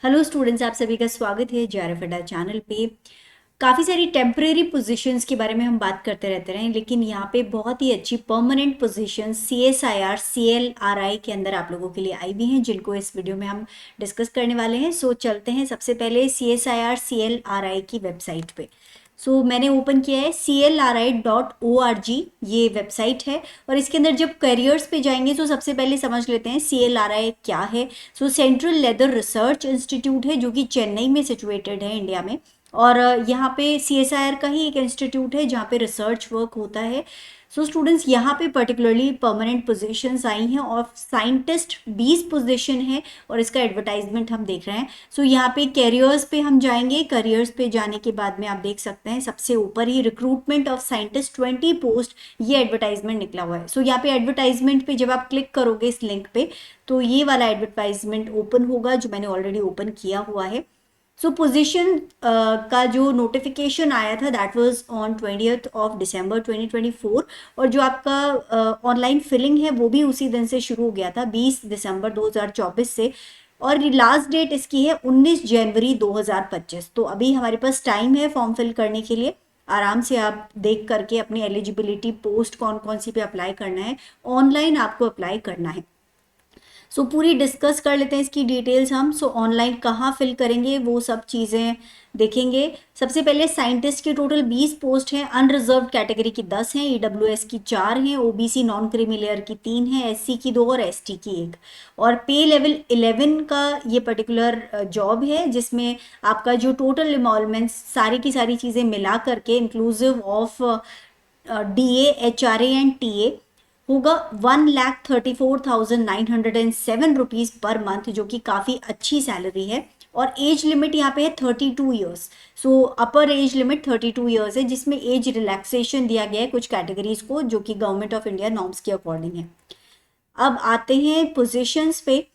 Hello students, आप सभी का स्वागत है जेआरएफ अड्डा चैनल पे। काफ़ी सारी टेम्परेरी पोजीशंस के बारे में हम बात करते रहते हैं, लेकिन यहाँ पे बहुत ही अच्छी परमानेंट पोजीशंस CSIR CLRI के अंदर आप लोगों के लिए आई भी हैं, जिनको इस वीडियो में हम डिस्कस करने वाले हैं। सो चलते हैं सबसे पहले CSIR CLRI की वेबसाइट पे। मैंने ओपन किया है CLRI.org, ये वेबसाइट है। और इसके अंदर जब करियर्स पे जाएंगे तो सबसे पहले समझ लेते हैं CLRI क्या है। सेंट्रल लेदर रिसर्च इंस्टीट्यूट है, जो कि चेन्नई में सिचुएटेड है, इंडिया में। और यहाँ पे CSIR का ही एक इंस्टीट्यूट है जहाँ पे रिसर्च वर्क होता है। स्टूडेंट्स, यहाँ पे पर्टिकुलरली परमानेंट पोजीशंस आई हैं और साइंटिस्ट 20 पोजीशन है, और इसका एडवर्टाइजमेंट हम देख रहे हैं। यहाँ पे कैरियर्स पे हम जाएंगे। कैरियर्स पे जाने के बाद में आप देख सकते हैं सबसे ऊपर ही रिक्रूटमेंट ऑफ साइंटिस्ट 20 पोस्ट, ये एडवर्टाइजमेंट निकला हुआ है। यहाँ पे एडवर्टाइजमेंट पे जब आप क्लिक करोगे इस लिंक पे, तो ये वाला एडवर्टाइजमेंट ओपन होगा, जो मैंने ऑलरेडी ओपन किया हुआ है। पोजीशन का जो नोटिफिकेशन आया था that was on 20th of December 2024, और जो आपका ऑनलाइन फिलिंग है वो भी उसी दिन से शुरू हो गया था, 20 दिसंबर 2024 से। और लास्ट डेट इसकी है 19 जनवरी 2025। तो अभी हमारे पास टाइम है फॉर्म फिल करने के लिए। आराम से आप देख करके अपनी एलिजिबिलिटी पोस्ट कौन कौन सी पे अप्लाई करना है, ऑनलाइन आपको अप्लाई करना है। पूरी डिस्कस कर लेते हैं इसकी डिटेल्स हम। ऑनलाइन कहाँ फिल करेंगे वो सब चीज़ें देखेंगे। सबसे पहले साइंटिस्ट की टोटल 20 पोस्ट हैं, अनरिजर्व कैटेगरी की 10 हैं, EWS की 4 हैं, OBC नॉन क्रीमी लेयर की 3 हैं, SC की 2 और ST की 1। और पे लेवल 11 का ये पर्टिकुलर जॉब है, जिसमें आपका जो टोटल इन्वॉल्वमेंट्स सारी की सारी चीज़ें मिला करके inclusive of DA HRA and TA होगा 1,34,907 रुपीज़ पर मंथ, जो कि काफ़ी अच्छी सैलरी है। और एज लिमिट यहाँ पे है 32 ईयर्स। अपर एज लिमिट 32 ईयर्स है, जिसमें एज रिलैक्सेशन दिया गया है कुछ कैटेगरीज को, जो कि गवर्नमेंट ऑफ इंडिया नॉर्म्स के अकॉर्डिंग है। अब आते हैं पोजीशंस पे।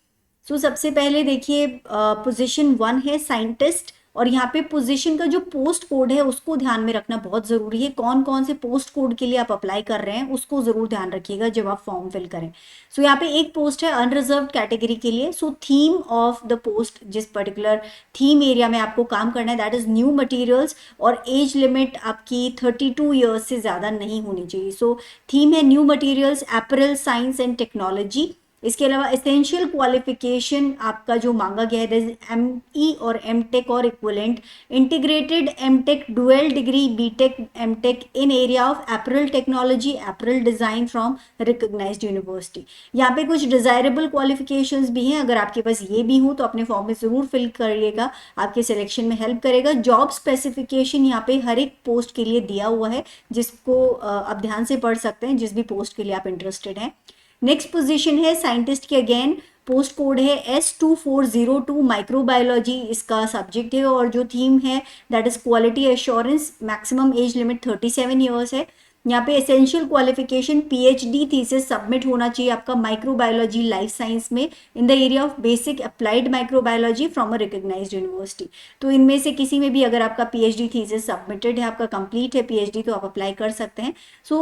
सबसे पहले देखिए, पोजीशन 1 है साइंटिस्ट। और यहाँ पे पोजीशन का जो पोस्ट कोड है उसको ध्यान में रखना बहुत ज़रूरी है। कौन कौन से पोस्ट कोड के लिए आप अप्लाई कर रहे हैं उसको ज़रूर ध्यान रखिएगा जब आप फॉर्म फिल करें। यहाँ पे एक पोस्ट है अनरिजर्व कैटेगरी के लिए। थीम ऑफ द पोस्ट, जिस पर्टिकुलर थीम एरिया में आपको काम करना है, दैट इज़ न्यू मटीरियल्स। और एज लिमिट आपकी 32 ईयर्स से ज़्यादा नहीं होनी चाहिए। थीम है new materials, apparel, science and technology. इसके अलावा एसेंशियल क्वालिफिकेशन आपका जो मांगा गया है, ME और MTech और equivalent, integrated MTech dual degree BTech MTech in area of apparel technology, apparel design from recognised university. यहाँ पे कुछ डिजायरेबल क्वालिफिकेशंस भी हैं, अगर आपके पास ये भी हो तो अपने फॉर्म में ज़रूर फिल करिएगा, आपके सिलेक्शन में हेल्प करेगा। जॉब स्पेसिफिकेशन यहाँ पे हर एक पोस्ट के लिए दिया हुआ है, जिसको आप ध्यान से पढ़ सकते हैं जिस भी पोस्ट के लिए आप इंटरेस्टेड हैं। नेक्स्ट पोजीशन है साइंटिस्ट की, अगेन पोस्ट कोड है S2402, माइक्रोबायोलॉजी इसका सब्जेक्ट है। और जो थीम है that is quality assurance, maximum age limit 37 years है। यहाँ पे essential qualification PhD thesis submit होना चाहिए आपका माइक्रोबायोलॉजी लाइफ साइंस में in the area of basic applied microbiology from a recognised university. तो इनमें से किसी में भी अगर आपका PhD थीसिस सबमिटेड है, आपका कंप्लीट है PhD, तो आप अप्लाई कर सकते हैं।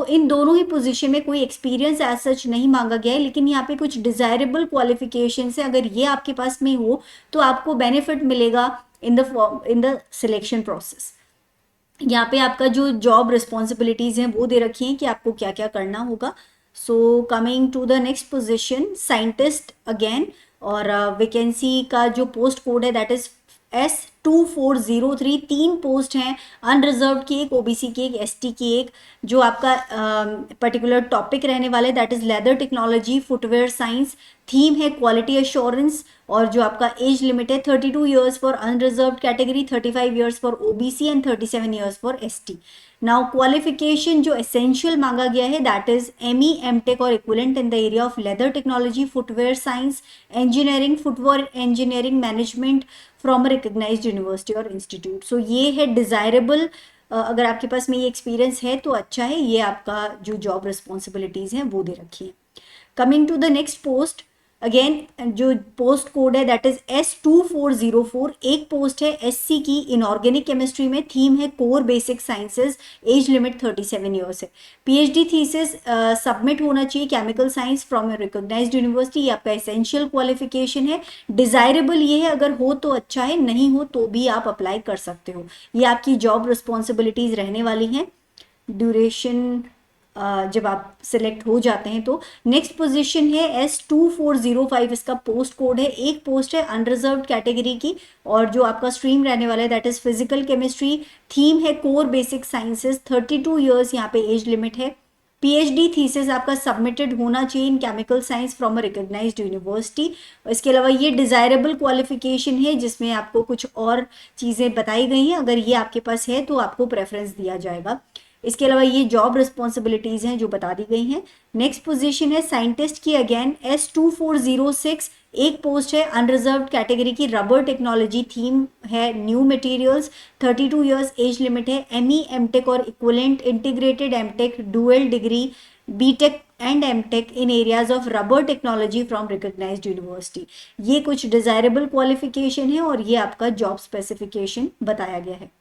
इन दोनों ही पोजीशन में कोई एक्सपीरियंस एज सच नहीं मांगा गया है, लेकिन यहाँ पे कुछ डिजायरेबल क्वालिफिकेशन है, अगर ये आपके पास में हो तो आपको बेनिफिट मिलेगा इन द सिलेक्शन प्रोसेस। यहाँ पे आपका जो जॉब रिस्पॉन्सिबिलिटीज़ हैं वो दे रखी हैं कि आपको क्या क्या करना होगा। Coming to the next position scientist again. और वैकेंसी का जो पोस्ट कोड है दैट इज S2403। 3 पोस्ट हैं, अनरिजर्व की एक, OBC की एक, ST की एक। जो आपका पर्टिकुलर टॉपिक रहने वाले that is leather technology, footwear science. Theme है क्वालिटी एश्योरेंस। और जो आपका एज लिमिट है 32 years for unreserve category, 35 years for OBC and 37 years for ST। Now qualification जो एसेंशियल मांगा गया है दैट इज ME MTech और equivalent in the area of leather technology, footwear science, engineering, footwear engineering management from a recognised university और institute. ये है desirable. अगर आपके पास में ये एक्सपीरियंस है तो अच्छा है, ये आपका जो जॉब रिस्पॉन्सिबिलिटीज़ हैं वो दे रखी है। Coming to the next post, again जो पोस्ट कोड है दैट इज S2404, एक पोस्ट है SC की इनऑर्गेनिक केमिस्ट्री में, थीम है core basic sciences, age limit 37 years है। PhD थीसिस सबमिट होना चाहिए chemical science from a recognised university, ये आपका एसेंशियल क्वालिफिकेशन है। डिजायरेबल ये है, अगर हो तो अच्छा है, नहीं हो तो भी आप अप्लाई कर सकते हो। ये आपकी जॉब रिस्पॉन्सिबिलिटीज रहने वाली हैं। ड्यूरेशन जब आप सिलेक्ट हो जाते हैं तो नेक्स्ट पोजीशन है S2405, इसका पोस्ट कोड है, एक पोस्ट है अनरिजर्व्ड कैटेगरी की, और जो आपका स्ट्रीम रहने वाला है that is physical chemistry, theme है कोर बेसिक साइंसेस, 32 ईयर्स यहाँ पे एज लिमिट है। PhD थीसिस आपका सबमिटेड होना चाहिए in chemical science from a recognised university. इसके अलावा ये डिजायरेबल क्वालिफिकेशन है जिसमें आपको कुछ और चीज़ें बताई गई हैं, अगर ये आपके पास है तो आपको प्रेफरेंस दिया जाएगा। इसके अलावा ये जॉब रिस्पॉन्सिबिलिटीज हैं जो बता दी गई हैं। नेक्स्ट पोजीशन है साइंटिस्ट की, अगेन S2406, एक पोस्ट है अनरिजर्व्ड कैटेगरी की, रबर टेक्नोलॉजी, थीम है new materials, 32 years age limit है। ME MTech और equivalent integrated MTech dual degree BTech and MTech in areas of rubber technology from recognised university. ये कुछ desirable qualification है और ये आपका जॉब स्पेसिफिकेशन बताया गया है।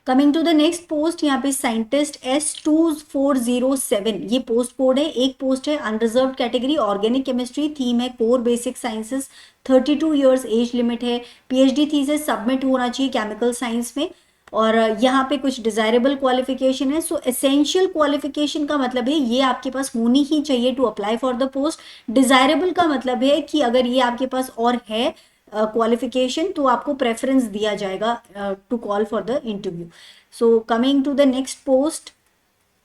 Coming to the next post, यहाँ पे साइंटिस्ट S2407, ये पोस्ट कोड है, एक पोस्ट है unreserved category organic chemistry, theme है core basic sciences, 32 years age limit है। PhD थीसिस सबमिट होना चाहिए केमिकल साइंस में, और यहाँ पे कुछ डिजायरेबल क्वालिफिकेशन है। सो एसेंशियल क्वालिफिकेशन का मतलब है ये आपके पास होनी ही चाहिए to apply for the post. Desirable का मतलब है कि अगर ये आपके पास और है क्वालिफिकेशन तो आपको प्रेफरेंस दिया जाएगा to call for the interview. So coming to the next post,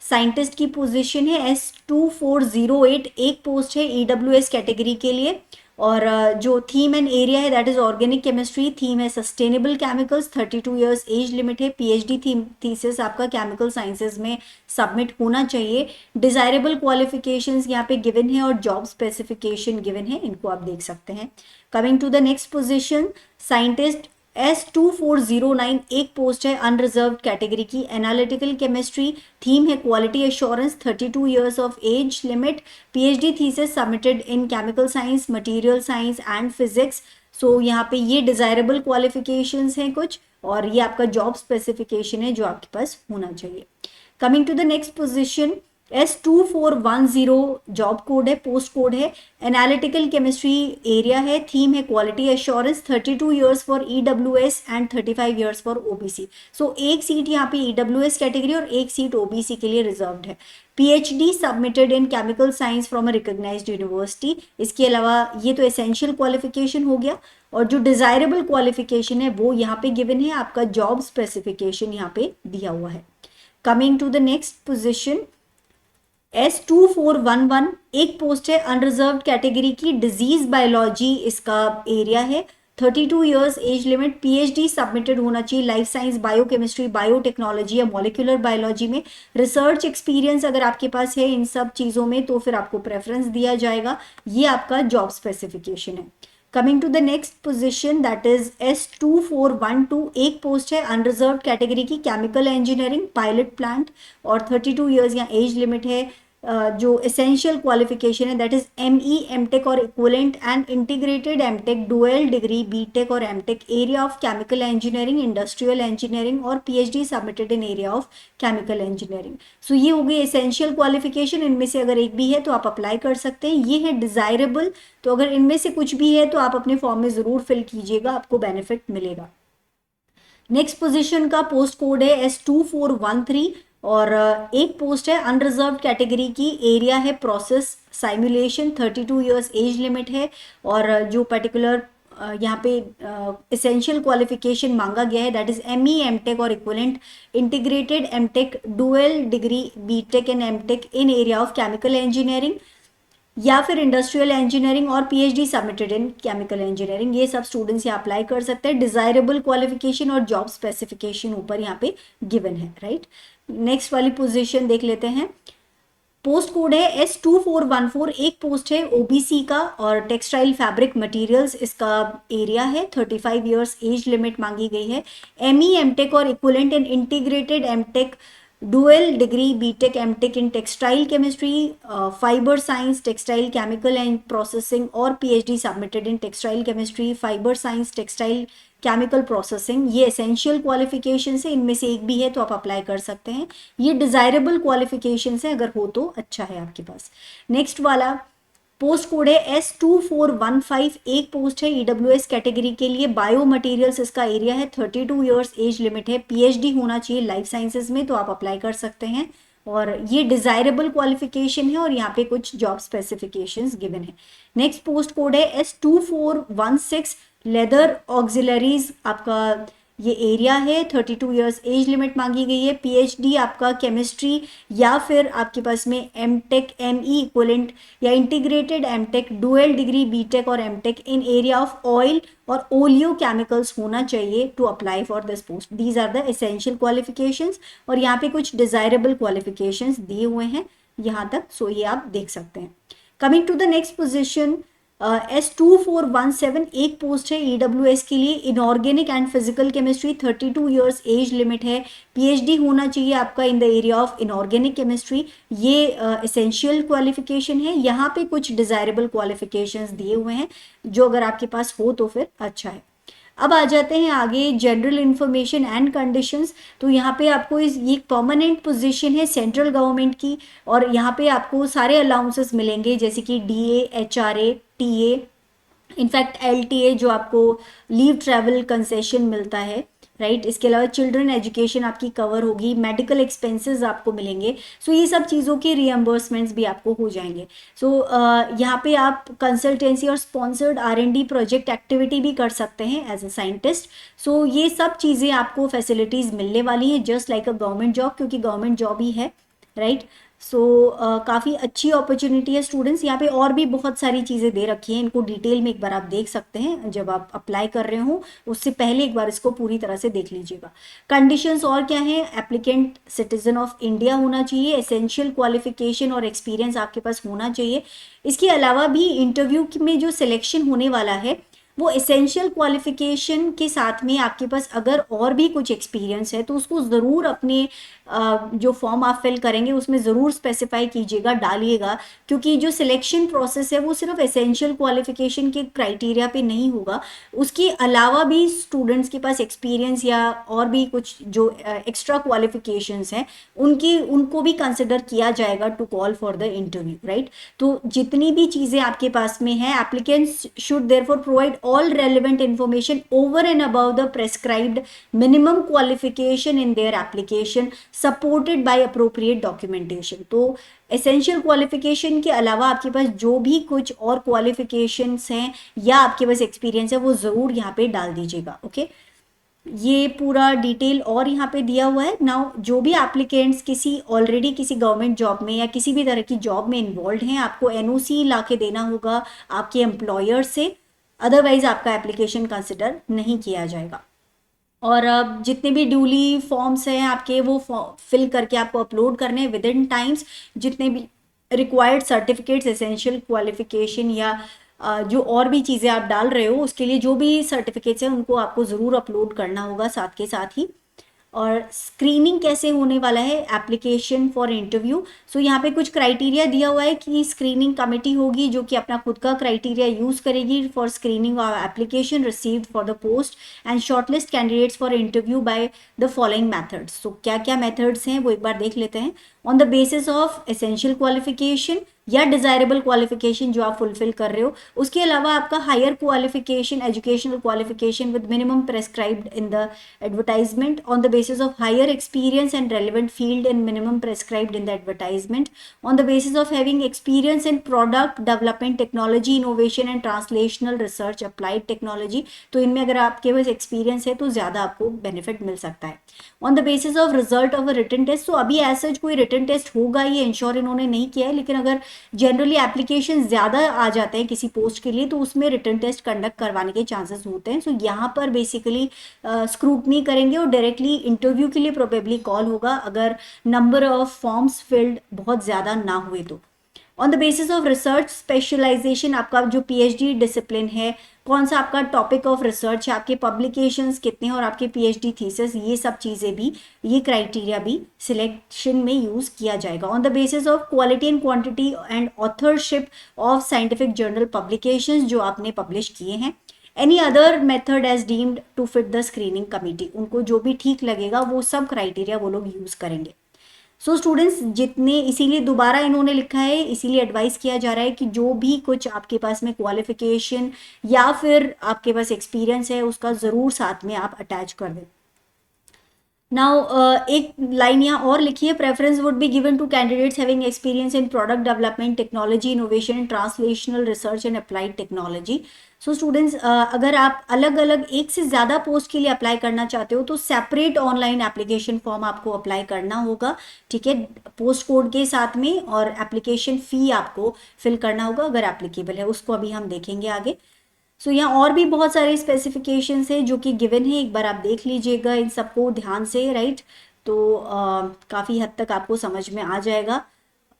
scientist की पोजीशन है S2408, एक पोस्ट है EWS कैटेगरी के लिए, और जो थीम एंड एरिया है that is organic chemistry, theme है sustainable chemicals, 32 years age limit है। PhD थीसिस आपका केमिकल साइंसेज में सबमिट होना चाहिए। डिजायरेबल क्वालिफिकेशंस यहाँ पे गिवन है और जॉब स्पेसिफिकेशन गिवन है, इनको आप देख सकते हैं। Coming to the next position, scientist S2409, एक पोस्ट है अनरिजर्व्ड कैटेगरी की, एनालिटिकल केमिस्ट्री, थीम है quality assurance, 32 years of age limit. PhD thesis submitted in chemical science, material science and physics. So यहाँ पे ये डिजायरेबल क्वालिफिकेशंस हैं कुछ, और ये आपका जॉब स्पेसिफिकेशन है जो आपके पास होना चाहिए। Coming to the next position, S2410 job code है, पोस्ट कोड है, एनालिटिकल केमिस्ट्री एरिया है, थीम है quality assurance, 32 years for EWS and 35 years for OBC। So एक सीट यहाँ पे EWS कैटेगरी और एक सीट OBC के लिए रिजर्व्ड है। PhD submitted in chemical science from a recognised university. इसके अलावा ये तो एसेंशियल क्वालिफिकेशन हो गया, और जो डिजायरेबल क्वालिफिकेशन है वो यहाँ पे गिवन है, आपका जॉब स्पेसिफिकेशन यहाँ पे दिया हुआ है। Coming to the next position, S2411, एक पोस्ट है अनरिजर्व्ड कैटेगरी की, डिजीज बायोलॉजी इसका एरिया है, 32 years age limit. PhD submitted होना चाहिए लाइफ साइंस, बायोकेमिस्ट्री, बायोटेक्नोलॉजी या मॉलिक्यूलर बायोलॉजी में। रिसर्च एक्सपीरियंस अगर आपके पास है इन सब चीज़ों में तो फिर आपको प्रेफरेंस दिया जाएगा। ये आपका जॉब स्पेसिफिकेशन है। Coming to the next position that is S2412, एक पोस्ट है अनरिजर्व्ड कैटेगरी की, केमिकल इंजीनियरिंग, पायलट प्लांट, और 32 ईयर्स यहाँ एज लिमिट है। जो एसेंशियल क्वालिफिकेशन है दैट इज ME MTech और equivalent and integrated MTech dual degree BTech और MTech, area of chemical engineering, industrial engineering, और PhD submitted in area of chemical engineering. So ये हो गई एसेंशियल क्वालिफिकेशन, इनमें से अगर एक भी है तो आप अप्लाई कर सकते हैं। ये है डिजायरेबल, तो अगर इनमें से कुछ भी है तो आप अपने फॉर्म में जरूर फिल कीजिएगा, आपको बेनिफिट मिलेगा। नेक्स्ट पोजीशन का पोस्ट कोड है S2413, और एक पोस्ट है अनरिजर्व्ड कैटेगरी की, एरिया है process simulation, 32 years age limit है, और जो पर्टिकुलर यहाँ पे एसेंशियल क्वालिफिकेशन मांगा गया है दैट इज ME MTech और equivalent integrated MTech dual degree BTech and MTech in area of chemical engineering या फिर इंडस्ट्रियल इंजीनियरिंग, और PhD submitted in chemical engineering. ये सब स्टूडेंट्स यहाँ अप्लाई कर सकते हैं। डिजायरेबल क्वालिफिकेशन और जॉब स्पेसिफिकेशन ऊपर यहाँ पे गिवन है, राइट। नेक्स्ट वाली पोजीशन देख लेते हैं। पोस्ट कोड है S2414, एक पोस्ट है OBC का, और टेक्सटाइल फैब्रिक मटेरियल्स इसका एरिया है, 35 ईयर्स एज लिमिट मांगी गई है। ME MTech और equivalent in integrated MTech dual degree BTech MTech in textile chemistry, fibre science, textile chemical and processing, और PhD submitted in textile chemistry, fibre science, textile chemical processing. ये essential qualification है, इनमें से एक भी है तो आप अप्लाई कर सकते हैं। ये डिजायरेबल क्वालिफिकेशन है, अगर हो तो अच्छा है आपके पास। नेक्स्ट वाला पोस्ट कोड है S2415, एक पोस्ट है ईडब्ल्यूएस कैटेगरी के लिए, बायो मटेरियल्स इसका एरिया है, 32 ईयर्स एज लिमिट है, पीएचडी होना चाहिए लाइफ साइंसेज में तो आप अप्लाई कर सकते हैं। और ये डिजायरेबल क्वालिफिकेशन है और यहाँ पे कुछ जॉब स्पेसिफिकेशंस गिवन है। नेक्स्ट पोस्ट कोड है S2416, लेदर ऑक्सिलरीज आपका ये एरिया है, 32 ईयर्स एज लिमिट मांगी गई है, पीएचडी आपका केमिस्ट्री या फिर आपके पास में एमटेक एमई इक्विवेलेंट या integrated MTech, dual degree BTech और MTech in area of oil और ओलियो केमिकल्स होना चाहिए to apply for this post. These are the essential qualifications और यहाँ पे कुछ डिजायरेबल क्वालिफिकेशंस दिए हुए हैं यहाँ तक, सो ये आप देख सकते हैं। Coming to the next position, S2417, एक पोस्ट है ईडब्ल्यूएस के लिए, inorganic and physical chemistry, 32 years age limit है, पीएचडी होना चाहिए आपका in the area of inorganic chemistry. ये एसेंशियल क्वालिफिकेशन है, यहाँ पे कुछ डिजायरेबल क्वालिफिकेशंस दिए हुए हैं जो अगर आपके पास हो तो फिर अच्छा है। अब आ जाते हैं आगे जनरल इंफॉर्मेशन एंड कंडीशंस। तो यहाँ पे आपको ये परमानेंट पोजीशन है सेंट्रल गवर्नमेंट की और यहाँ पे आपको सारे अलाउंसेस मिलेंगे जैसे कि DA, HRA, TA, in fact LTA जो आपको लीव ट्रैवल कंसेशन मिलता है, राइट। इसके अलावा चिल्ड्रन एजुकेशन आपकी कवर होगी, मेडिकल एक्सपेंसेस आपको मिलेंगे। सो ये सब चीज़ों के रियम्बर्समेंट्स भी आपको हो जाएंगे। सो यहाँ पे आप कंसल्टेंसी और स्पॉन्सर्ड R&D प्रोजेक्ट एक्टिविटी भी कर सकते हैं एज अ साइंटिस्ट। सो ये सब चीज़ें आपको फैसिलिटीज़ मिलने वाली हैं just like a government job, क्योंकि गवर्नमेंट जॉब ही है, राइट। सो काफ़ी अच्छी अपॉर्चुनिटी है स्टूडेंट्स। यहाँ पे और भी बहुत सारी चीज़ें दे रखी हैं, इनको डिटेल में एक बार आप देख सकते हैं जब आप अप्लाई कर रहे हो, उससे पहले एक बार इसको पूरी तरह से देख लीजिएगा। कंडीशंस और क्या है, एप्लीकेंट सिटीजन ऑफ इंडिया होना चाहिए, एसेंशियल क्वालिफिकेशन और एक्सपीरियंस आपके पास होना चाहिए। इसके अलावा भी इंटरव्यू में जो सिलेक्शन होने वाला है वो एसेंशियल क्वालिफिकेशन के साथ में आपके पास अगर और भी कुछ एक्सपीरियंस है तो उसको ज़रूर अपने जो फॉर्म आप फिल करेंगे उसमें ज़रूर स्पेसिफाई कीजिएगा, डालिएगा, क्योंकि जो सिलेक्शन प्रोसेस है वो सिर्फ एसेंशियल क्वालिफिकेशन के क्राइटेरिया पे नहीं होगा, उसके अलावा भी स्टूडेंट्स के पास एक्सपीरियंस या और भी कुछ जो एक्स्ट्रा क्वालिफिकेशंस हैं उनको भी कंसिडर किया जाएगा to call for the interview, right. तो जितनी भी चीज़ें आपके पास में है, applicants should therefore provide all relevant information over and above the prescribed minimum qualification in their application supported by appropriate documentation। तो एसेंशियल क्वालिफिकेशन के अलावा आपके पास जो भी कुछ और क्वालिफिकेशंस हैं या आपके पास एक्सपीरियंस है वो ज़रूर यहाँ पे डाल दीजिएगा, ओके। ये पूरा डिटेल और यहाँ पे दिया हुआ है। नाउ जो भी एप्लीकेंट्स ऑलरेडी किसी गवर्नमेंट जॉब में या किसी भी तरह की जॉब में इन्वॉल्व हैं, आपको एनओसी ला के देना होगा आपके एम्प्लॉयर से, अदरवाइज आपका एप्लीकेशन कंसिडर नहीं किया जाएगा। और अब जितने भी ड्यूली फॉर्म्स हैं आपके वो फिल करके आपको अपलोड करने हैं विद इन टाइम्स। जितने भी रिक्वायर्ड सर्टिफिकेट्स, एसेंशियल क्वालिफिकेशन या जो और भी चीज़ें आप डाल रहे हो उसके लिए जो भी सर्टिफिकेट्स हैं उनको आपको ज़रूर अपलोड करना होगा साथ के साथ ही। और स्क्रीनिंग कैसे होने वाला है, एप्लीकेशन फॉर इंटरव्यू। सो यहाँ पे कुछ क्राइटेरिया दिया हुआ है कि स्क्रीनिंग कमेटी होगी जो कि अपना खुद का क्राइटेरिया यूज करेगी for screening of application received for the post and shortlist candidates for interview by the following methods. So क्या क्या मेथड्स हैं वो एक बार देख लेते हैं। On the basis of essential qualification या डिजायरेबल क्वालिफिकेशन जो आप फुलफिल कर रहे हो, उसके अलावा आपका higher qualification, educational qualification with minimum prescribed in the advertisement on the basis of higher experience and relevant field and minimum prescribed in the advertisement, on the basis of having experience in product development, technology innovation and translational research, applied technology। तो इनमें अगर आपके पास experience है तो ज़्यादा आपको benefit मिल सकता है। On the basis of result of a written test, तो अभी एज सच कोई रिटन टेस्ट होगा ये इंश्योर इन्होंने नहीं किया है, लेकिन अगर जनरली एप्लीकेशन ज़्यादा आ जाते हैं किसी पोस्ट के लिए तो उसमें रिटन टेस्ट कंडक्ट करवाने के चांसेस होते हैं। सो यहाँ पर बेसिकली स्क्रूटनी करेंगे और डायरेक्टली इंटरव्यू के लिए प्रोबेबली कॉल होगा अगर नंबर ऑफ फॉर्म्स फिल्ड बहुत ज़्यादा ना हुए तो। On the basis of research specialisation, आपका जो पीएचडी डिसिप्लिन है कौन सा आपका टॉपिक ऑफ रिसर्च है, आपके पब्लिकेशंस कितने हैं और आपके पीएचडी थीसिस, ये सब चीज़ें भी, ये क्राइटेरिया भी सिलेक्शन में यूज़ किया जाएगा on the basis of quality and quantity and authorship of scientific journal publications जो आपने पब्लिश किए हैं। Any other method as deemed to fit the screening committee, उनको जो भी ठीक लगेगा वो सब क्राइटेरिया वो लोग यूज़ करेंगे। सो स्टूडेंट्स जितने, इसीलिए दोबारा इन्होंने लिखा है, इसीलिए एडवाइस किया जा रहा है कि जो भी कुछ आपके पास में क्वालिफिकेशन या फिर आपके पास एक्सपीरियंस है उसका ज़रूर साथ में आप अटैच कर दें। नाउ एक लाइन यहाँ और लिखी है, preference would be given to candidates having experience in product development, technology innovation and translational research and applied technology. So students अगर आप अलग अलग एक से ज़्यादा पोस्ट के लिए अप्लाई करना चाहते हो तो सेपरेट ऑनलाइन एप्लीकेशन फॉर्म आपको अप्लाई करना होगा, ठीक है, पोस्ट कोड के साथ में, और एप्लीकेशन फ़ी आपको फिल करना होगा अगर एप्लीकेबल है, उसको अभी हम देखेंगे आगे। सो यहाँ और भी बहुत सारे स्पेसिफिकेशंस हैं जो कि गिवन है, एक बार आप देख लीजिएगा इन सबको ध्यान से, राइट। तो काफ़ी हद तक आपको समझ में आ जाएगा।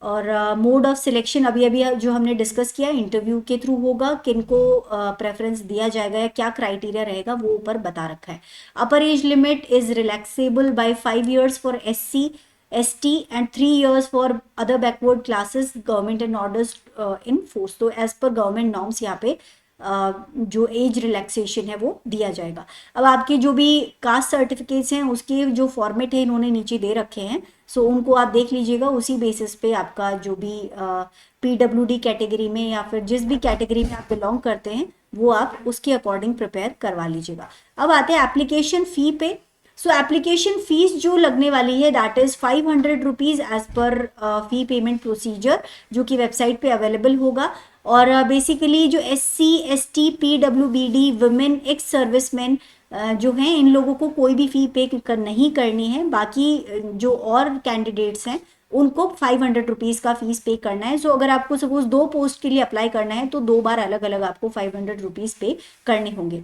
और मोड ऑफ सिलेक्शन अभी अभी जो हमने डिस्कस किया इंटरव्यू के थ्रू होगा, किनको प्रेफरेंस दिया जाएगा या क्या क्राइटेरिया रहेगा वो ऊपर बता रखा है। Upper age limit is relaxable by 5 years for SC ST and 3 years for other backward classes, government and orders in force. तो एज पर गवर्नमेंट नॉर्म्स यहाँ पे जो एज रिलैक्सेशन है वो दिया जाएगा। अब आपके जो भी कास्ट सर्टिफिकेट्स हैं उसके जो फॉर्मेट है इन्होंने नीचे दे रखे हैं, सो उनको आप देख लीजिएगा, उसी बेसिस पे आपका जो भी PWD कैटेगरी में या फिर जिस भी कैटेगरी में आप बिलोंग करते हैं वो आप उसके अकॉर्डिंग प्रिपेयर करवा लीजिएगा। अब आते हैं एप्लीकेशन फ़ी पे। सो एप्लीकेशन फीस जो लगने वाली है that is 500 rupees as per fee payment procedure, जो कि वेबसाइट पे अवेलेबल होगा। और बेसिकली जो SC ST PWBD women ex serviceman जो हैं इन लोगों को कोई भी फ़ी पे नहीं करनी है, बाकी जो और कैंडिडेट्स हैं उनको 500 रुपीज़ का फीस पे करना है। सो अगर आपको सपोज 2 पोस्ट के लिए अप्लाई करना है तो 2 बार अलग अलग आपको 500 रुपीज़ पे करने होंगे।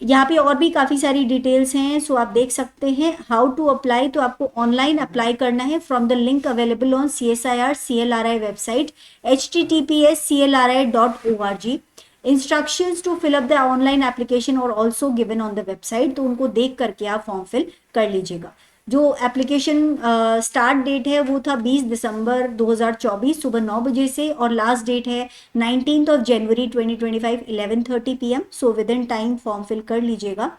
यहाँ पे और भी काफ़ी सारी डिटेल्स हैं, सो आप देख सकते हैं। हाउ टू अप्लाई, तो आपको ऑनलाइन अप्लाई करना है from the link available on CSIR CLRI website https://clri.org। Instructions to fill up the online application are also given on the website, तो उनको देख करके आप फॉर्म फिल कर लीजिएगा। जो एप्लीकेशन स्टार्ट डेट है वो था 20 दिसंबर 2024 सुबह 9 बजे से, और लास्ट डेट है 19 जनवरी 2025 11:30 PM। So within time form fill कर लीजिएगा।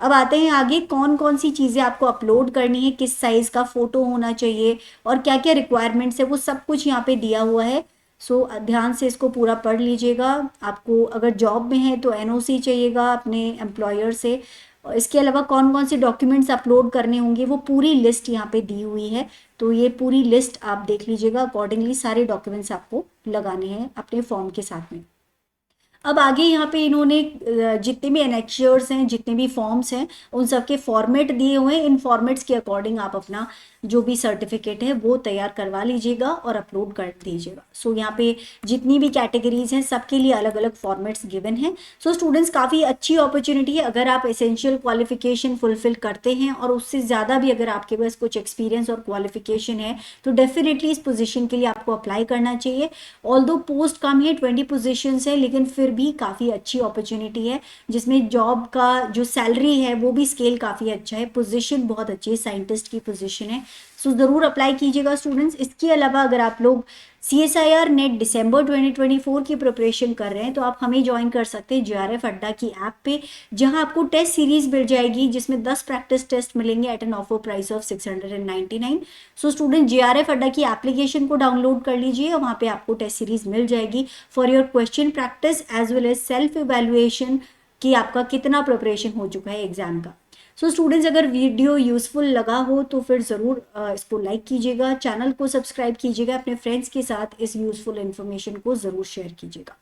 अब आते हैं आगे, कौन कौन सी चीज़ें आपको अपलोड करनी है, किस साइज़ का फ़ोटो होना चाहिए और क्या क्या रिक्वायरमेंट्स है, वो सब कुछ यहाँ पे दिया हुआ है। सो ध्यान से इसको पूरा पढ़ लीजिएगा। आपको अगर जॉब में है तो NOC चाहिएगा अपने एम्प्लॉयर से। इसके अलावा कौन कौन से डॉक्यूमेंट्स अपलोड करने होंगे वो पूरी लिस्ट यहाँ पे दी हुई है, तो ये पूरी लिस्ट आप देख लीजिएगा, अकॉर्डिंगली सारे डॉक्यूमेंट्स आपको लगाने हैं अपने फॉर्म के साथ में। अब आगे यहाँ पे इन्होंने जितने भी एनेक्चर्स हैं, जितने भी फॉर्म्स हैं, उन सब के फॉर्मेट दिए हुए हैं। इन फॉर्मेट्स के अकॉर्डिंग आप अपना जो भी सर्टिफिकेट है वो तैयार करवा लीजिएगा और अपलोड कर दीजिएगा। सो यहाँ पे जितनी भी कैटेगरीज हैं सबके लिए अलग अलग फॉर्मेट्स गिवन हैं। सो स्टूडेंट्स काफ़ी अच्छी अपॉर्चुनिटी है, अगर आप एसेंशियल क्वालिफिकेशन फुलफिल करते हैं और उससे ज़्यादा भी अगर आपके पास कुछ एक्सपीरियंस और क्वालिफिकेशन है तो डेफिनेटली इस पोजीशन के लिए आपको अप्लाई करना चाहिए। ऑल्दो पोस्ट कम है, 20 पोजीशंस है, लेकिन फिर भी काफ़ी अच्छी अपॉर्चुनिटी है जिसमें जॉब का जो सैलरी है वो भी स्केल काफ़ी अच्छा है, पोजीशन बहुत अच्छी है, साइंटिस्ट की पोजीशन है। सो ज़रूर अप्लाई कीजिएगा स्टूडेंट्स। इसके अलावा अगर आप लोग CSIR नेट दिसंबर 2024 की प्रिपरेशन कर रहे हैं तो आप हमें ज्वाइन कर सकते हैं JRF अड्डा की ऐप पे, जहां आपको टेस्ट सीरीज मिल जाएगी जिसमें 10 प्रैक्टिस टेस्ट मिलेंगे at an offer price of 699। So student JRF Adda की एप्लीकेशन को डाउनलोड कर लीजिए, वहाँ पे आपको टेस्ट सीरीज मिल जाएगी for your question practice as well as self evaluation कि आपका कितना प्रिपरेशन हो चुका है एग्जाम का। सो स्टूडेंट्स अगर वीडियो यूज़फुल लगा हो तो फिर ज़रूर इसको लाइक कीजिएगा, चैनल को सब्सक्राइब कीजिएगा, अपने फ्रेंड्स के साथ इस यूज़फुल इन्फॉर्मेशन को ज़रूर शेयर कीजिएगा।